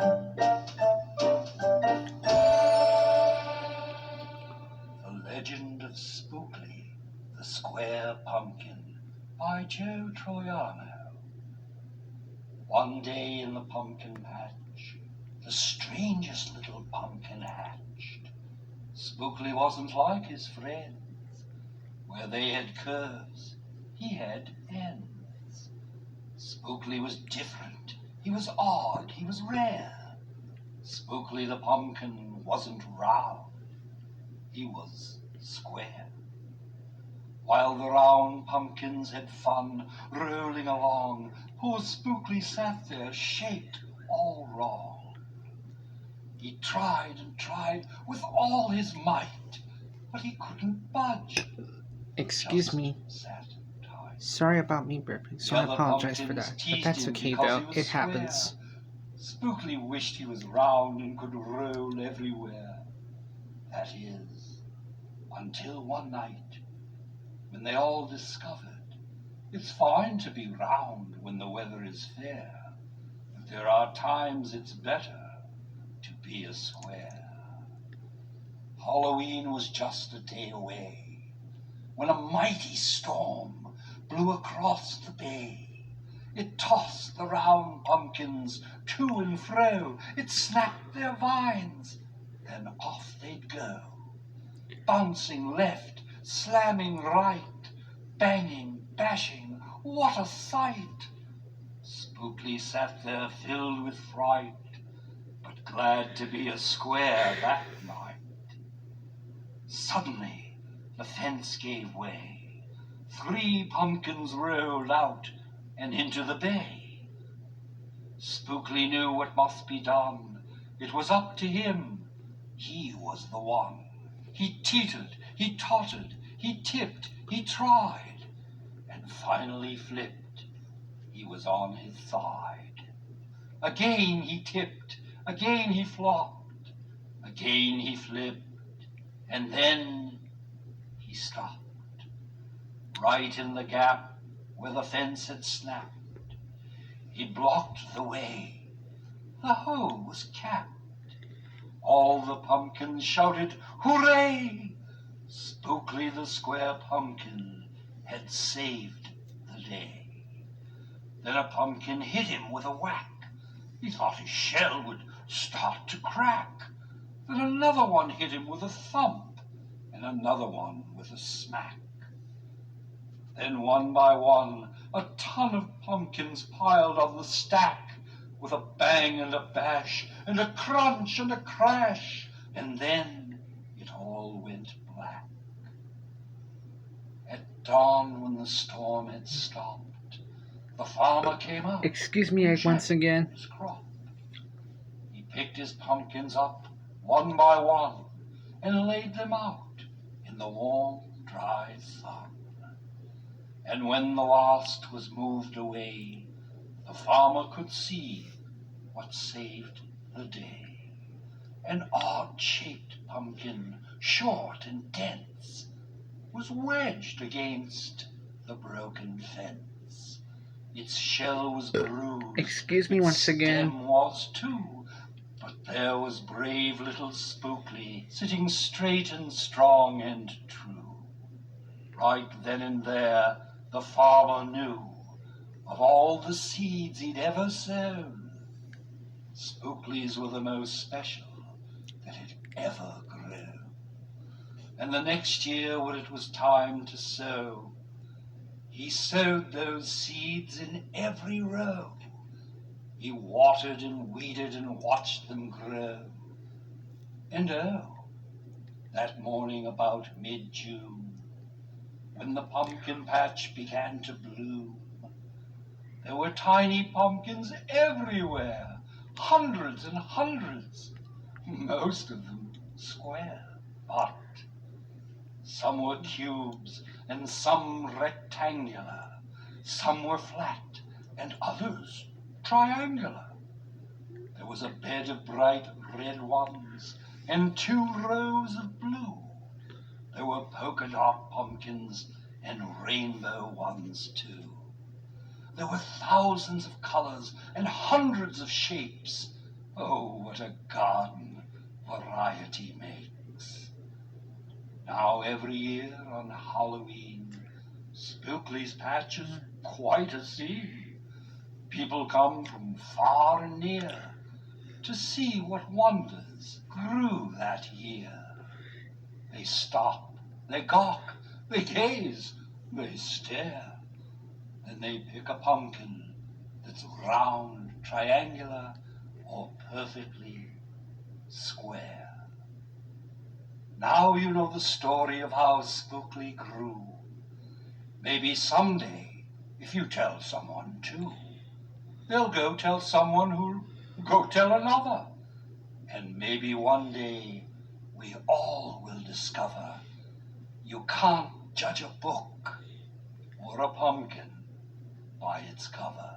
The Legend of Spookley, the Square Pumpkin, by Joe Troiano. One day in the pumpkin patch, the strangest little pumpkin hatched. Spookley wasn't like his friends. Where they had curves, he had ends. Spookley was different. He was odd. He was rare. Spookley the pumpkin wasn't round. He was square. While the round pumpkins had fun rolling along, poor Spookley sat there shaped all wrong. He tried and tried with all his might, but he couldn't budge. Excuse me. Sat tight. Sorry about me burping, so I apologize for that. But that's okay though, it happens. Spookley wished he was round and could roll everywhere. That is, until one night, when they all discovered it's fine to be round when the weather is fair, but there are times it's better to be a square. Halloween was just a day away when a mighty storm blew across the bay. It tossed the round pumpkins to and fro. It snapped their vines, then off they'd go, bouncing left, slamming right, banging, bashing. What a sight! Spookley sat there filled with fright, but glad to be a square that night. Suddenly the fence gave way. 3 pumpkins rolled out and into the bay. Spookley knew what must be done. It was up to him. He was the one. He teetered, he tottered, he tipped, he tried, and finally flipped. He was on his side. Again he tipped, again he flopped, again he flipped, and then he stopped. Right in the gap where the fence had snapped, he blocked the way. The hole was capped. All the pumpkins shouted, "Hooray!" Spookley the square pumpkin had saved the day. Then a pumpkin hit him with a whack. He thought his shell would start to crack. Then another one hit him with a thump, and another one with a smack. Then one by one, a ton of pumpkins piled on the stack, with a bang and a bash, and a crunch and a crash, and then it all went black. At dawn, when the storm had stopped, the farmer came up. Excuse me once again. His crop. He picked his pumpkins up one by one and laid them out in the warm, dry sun. And when the last was moved away, the farmer could see what saved the day. An odd-shaped pumpkin, short and dense, was wedged against the broken fence. Its shell was bruised. Excuse me once again. Its stem was too. But there was brave little Spookley, sitting straight and strong and true. Right then and there, the farmer knew of all the seeds he'd ever sown, Spookley's were the most special that had ever grown. And the next year, when it was time to sow, he sowed those seeds in every row. He watered and weeded and watched them grow. And oh, that morning about mid-June, when the pumpkin patch began to bloom, there were tiny pumpkins everywhere, hundreds and hundreds, most of them square, but some were cubes and some rectangular, some were flat and others triangular. There was a bed of bright red ones and 2 rows of blue. There were polka dot pumpkins and rainbow ones too. There were thousands of colors and hundreds of shapes, Oh, what a garden variety makes. Now every year on Halloween, Spookley's patch is quite a scene. People come from far and near to see what wonders grew that year. They stop, they gawk, they gaze, they stare. Then they pick a pumpkin that's round, triangular, or perfectly square. Now you know the story of how Spookley grew. Maybe someday, if you tell someone too, they'll go tell someone who'll go tell another. And maybe one day we all will discover you can't judge a book or a pumpkin by its cover.